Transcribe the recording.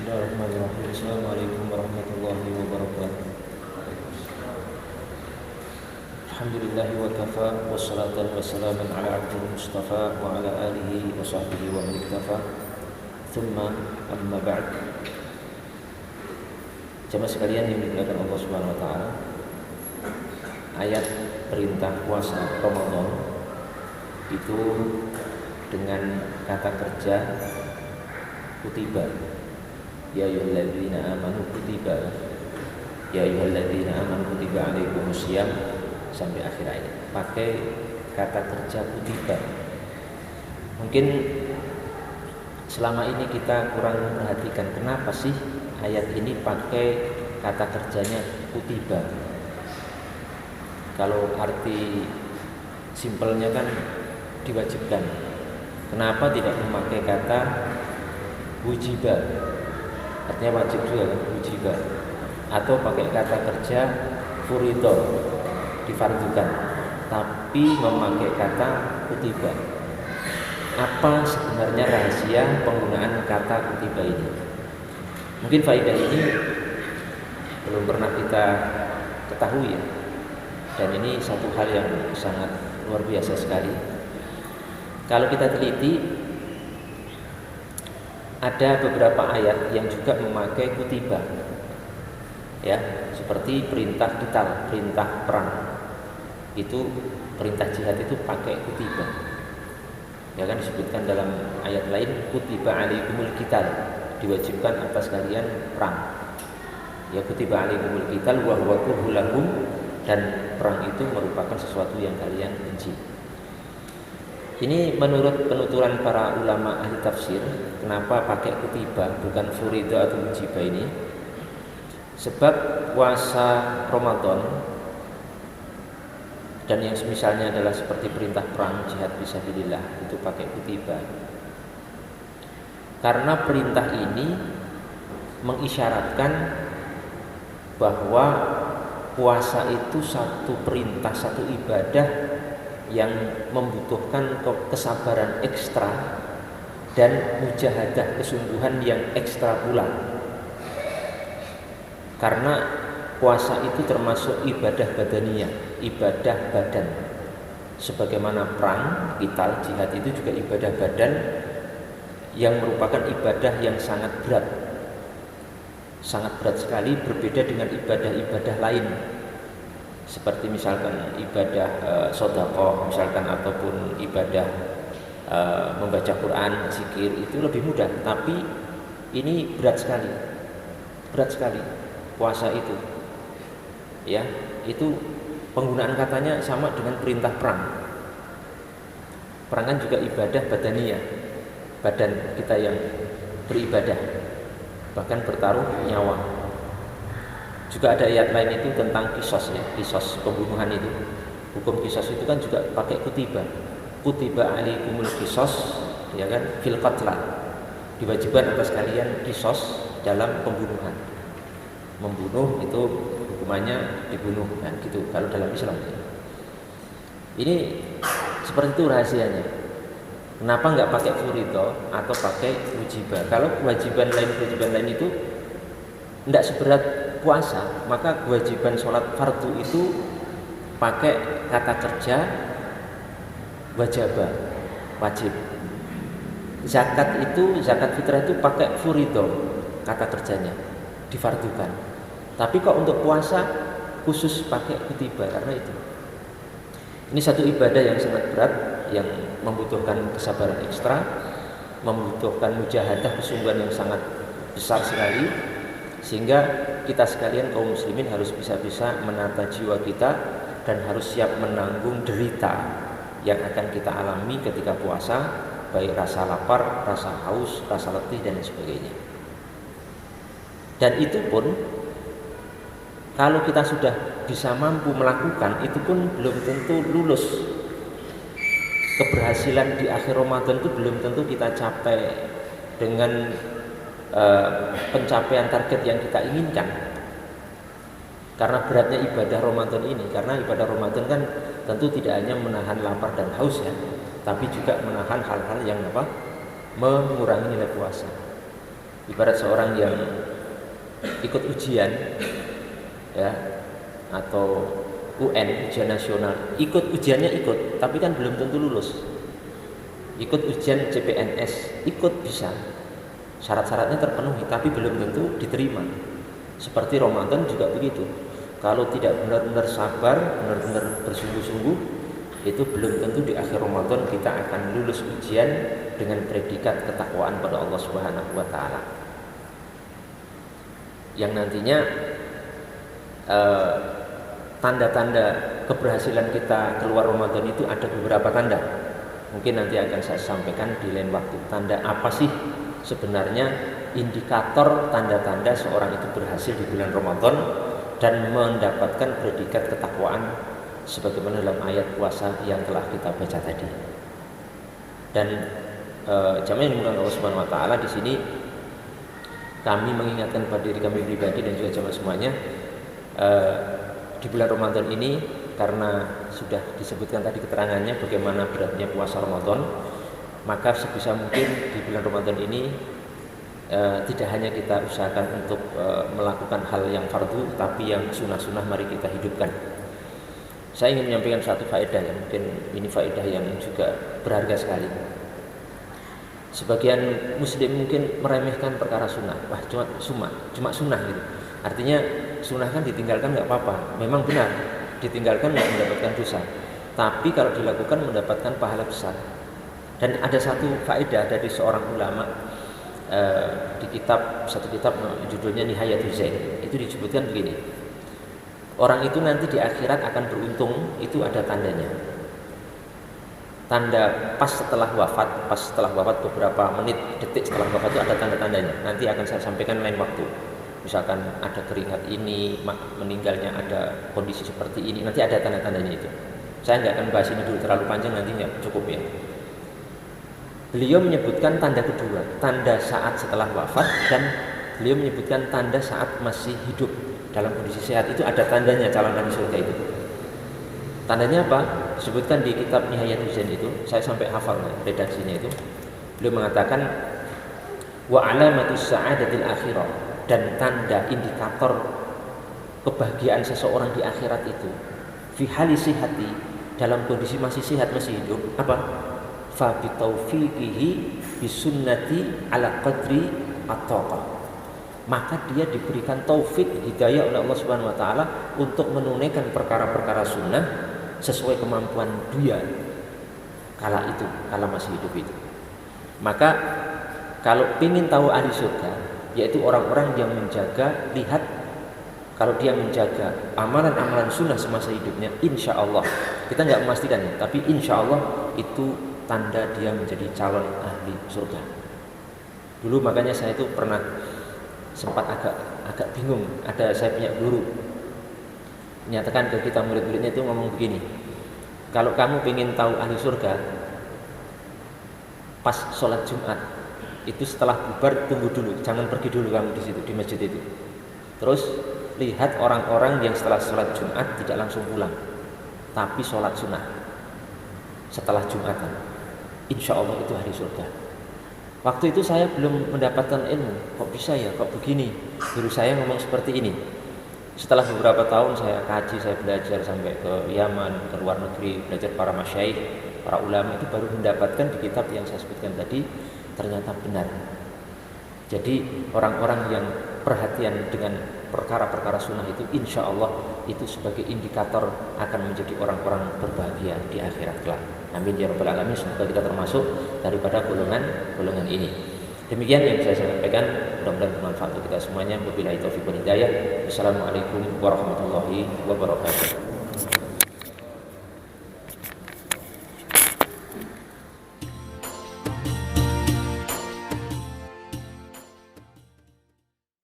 Bismillahirrahmanirrahim. Assalamualaikum warahmatullahi wabarakatuh. Alhamdulillahi wa kafa, wassalatan wassalaman ala abdil mustafa wa ala alihi wa sahbihi wa man iktafa. Thumma amma ba'd. Jamaah sekalian yang dimuliakan Allah Subhanahu wa taala. Ayat perintah puasa Ramadan itu dengan kata kerja kutiba. Ya ayyuhalladzina amanu kutiba. Ya ayyuhalladzina amanu kutiba alaikumusiyam sampai akhir ayat. Pakai kata kerja kutiba. Mungkin selama ini kita kurang memperhatikan kenapa sih ayat ini pakai kata kerjanya kutiba. Kalau arti simpelnya kan diwajibkan. Kenapa tidak memakai kata wujiba? Artinya wajib juga kan, wujiba. Atau pakai kata kerja furido, difardukan, tapi memakai kata kutiba. Apa sebenarnya rahasia penggunaan kata kutiba ini? Mungkin faedah ini belum pernah kita ketahui ya. Dan ini satu hal yang sangat luar biasa sekali. Kalau kita teliti, ada beberapa ayat yang juga memakai kutiba, ya, seperti perintah qital, perintah perang. Itu perintah jihad itu pakai kutiba. Ya kan disebutkan dalam ayat lain, kutiba alaikumul qital, diwajibkan atas kalian perang. Ya, kutiba alaikumul qital wa huwa kurhul lakum, dan perang itu merupakan sesuatu yang kalian benci. Ini menurut penuturan para ulama ahli tafsir, kenapa pakai kutiba bukan furido atau wujiba ini? Sebab puasa Ramadan dan yang semisalnya adalah seperti perintah perang, jihad fisabilillah, itu pakai kutiba. Karena perintah ini mengisyaratkan bahwa puasa itu satu perintah, satu ibadah yang membutuhkan kesabaran ekstra dan mujahadah, kesungguhan yang ekstra pula. Karena puasa itu termasuk ibadah badaniyah, ibadah badan. Sebagaimana perang, qital, jihad itu juga ibadah badan yang merupakan ibadah yang sangat berat. Sangat berat sekali, berbeda dengan ibadah-ibadah lain. Seperti misalkan ibadah sedekah misalkan, ataupun ibadah membaca Quran, zikir, itu lebih mudah. Tapi ini berat sekali puasa itu. Ya, itu penggunaan katanya sama dengan perintah perang. Perang kan juga ibadah badaniyah, badan kita yang beribadah, bahkan bertaruh nyawa. Juga ada ayat lain itu tentang kisos ya, kisos pembunuhan itu. Hukum kisos itu kan juga pakai kutiba. Kutiba alaikumul kisos, ya kan, fil qatla. Diwajibkan atas kalian kisos dalam pembunuhan. Membunuh itu hukumannya dibunuh kan gitu kalau dalam Islam. Ini seperti itu rahasianya. Kenapa enggak pakai furido atau pakai wujiba? Kalau kewajiban lain itu enggak seberat puasa, maka kewajiban sholat fardu itu pakai kata kerja wajaba, wajib. Zakat itu, zakat fitrah itu pakai furido, kata kerjanya difardukan. Tapi kok untuk puasa khusus pakai kutiba, karena itu. Ini satu ibadah yang sangat berat, yang membutuhkan kesabaran ekstra, membutuhkan mujahadah, kesungguhan yang sangat besar sekali, sehingga kita sekalian kaum muslimin harus bisa-bisa menata jiwa kita dan harus siap menanggung derita yang akan kita alami ketika puasa, baik rasa lapar, rasa haus, rasa letih dan sebagainya. Dan itu pun kalau kita sudah bisa mampu melakukan, itu pun belum tentu lulus. Keberhasilan di akhir Ramadan itu belum tentu kita capai dengan pencapaian target yang kita inginkan. Karena beratnya ibadah Ramadan ini, karena ibadah Ramadan kan tentu tidak hanya menahan lapar dan haus ya, tapi juga menahan hal-hal yang mengurangi nilai puasa. Ibarat seorang yang ikut ujian, ya, atau UN, ujian nasional, ikut ujiannya ikut, tapi kan belum tentu lulus. Ikut ujian CPNS, ikut bisa, syarat-syaratnya terpenuhi, tapi belum tentu diterima. Seperti Ramadan juga begitu. Kalau tidak benar-benar sabar, benar-benar bersungguh-sungguh, itu belum tentu di akhir Ramadan kita akan lulus ujian dengan predikat ketakwaan pada Allah Subhanahu wa taala. Yang nantinya tanda-tanda keberhasilan kita keluar Ramadan itu ada beberapa tanda. Mungkin nanti akan saya sampaikan di lain waktu. Tanda apa sih sebenarnya indikator tanda-tanda seorang itu berhasil di bulan Ramadan dan mendapatkan predikat ketakwaan sebagaimana dalam ayat puasa yang telah kita baca tadi. Dan jamaah yang dimuliakan Allah Subhanahu wa taala, di sini kami mengingatkan pada diri kami pribadi dan juga jamaah semuanya, di bulan Ramadan ini, karena sudah disebutkan tadi keterangannya bagaimana beratnya puasa Ramadan, maka sebisa mungkin di bulan Ramadan ini tidak hanya kita usahakan untuk melakukan hal yang fardu, tapi yang sunnah-sunnah mari kita hidupkan. Saya ingin menyampaikan satu faedah yang mungkin ini faedah yang juga berharga sekali. Sebagian muslim mungkin meremehkan perkara sunnah. Wah, cuma sunnah gitu. Artinya sunnah kan ditinggalkan nggak apa-apa. Memang benar, ditinggalkan nggak mendapatkan dosa. Tapi kalau dilakukan mendapatkan pahala besar. Dan ada satu faedah dari seorang ulama di satu kitab judulnya Nihayatul Zain. Itu disebutkan begini. Orang itu nanti di akhirat akan beruntung, itu ada tandanya. Tanda pas setelah wafat beberapa menit, detik setelah wafat itu ada tanda-tandanya. Nanti akan saya sampaikan lain waktu. Misalkan ada keringat ini, meninggalnya ada kondisi seperti ini, nanti ada tanda-tandanya itu. Saya nggak akan bahas ini dulu, terlalu panjang, nanti nggak cukup ya. Beliau menyebutkan tanda kedua, tanda saat setelah wafat, dan beliau menyebutkan tanda saat masih hidup dalam kondisi sehat. Itu ada tandanya calon ahli surga itu. Tandanya apa? Disebutkan di kitab Nihayatul Zain itu, saya sampai hafal redaksinya itu. Beliau mengatakan wa alamatus sa'adatil akhirah, dan tanda indikator kebahagiaan seseorang di akhirat itu fi hali sihati, dalam kondisi masih sehat, masih hidup, apa? Fa bi taufiqihi bisunnati ala qadri at-taqah. Maka dia diberikan taufik, hidayah oleh Allah Subhanahu wa taala untuk menunaikan perkara-perkara sunnah sesuai kemampuan dia kala masih hidup itu. Maka kalau ingin tahu ahli surga, yaitu orang-orang yang menjaga, lihat kalau dia menjaga amalan-amalan sunnah semasa hidupnya, insya Allah, kita nggak memastikan ya, tapi insya Allah itu tanda dia menjadi calon ahli surga. Dulu makanya saya itu pernah sempat agak bingung. Saya punya guru menyatakan ke kita murid-muridnya itu ngomong begini, kalau kamu ingin tahu ahli surga, pas sholat Jumat itu setelah bubar tunggu dulu, jangan pergi dulu kamu di situ, di masjid itu. Terus lihat orang-orang yang setelah sholat Jumat tidak langsung pulang, tapi sholat sunnah setelah Jumatan. Insya Allah itu ahli surga. Waktu itu saya belum mendapatkan ilmu, kok bisa ya, kok begini. Guru saya ngomong seperti ini. Setelah beberapa tahun saya kaji, saya belajar sampai ke Yaman, ke luar negeri, belajar para masyaikh, para ulama, itu baru mendapatkan di kitab yang saya sebutkan tadi, ternyata benar. Jadi orang-orang yang perhatian dengan perkara-perkara sunnah itu, insya Allah itu sebagai indikator akan menjadi orang-orang berbahagia di akhirat kelak. Amin ya rabbal alamin. Semoga kita termasuk daripada golongan ini. Demikian yang saya sampaikan, mudah-mudahan bermanfaat untuk kita semuanya. Wabillahi taufiq wal hidayah. Wassalamualaikum warahmatullahi wabarakatuh.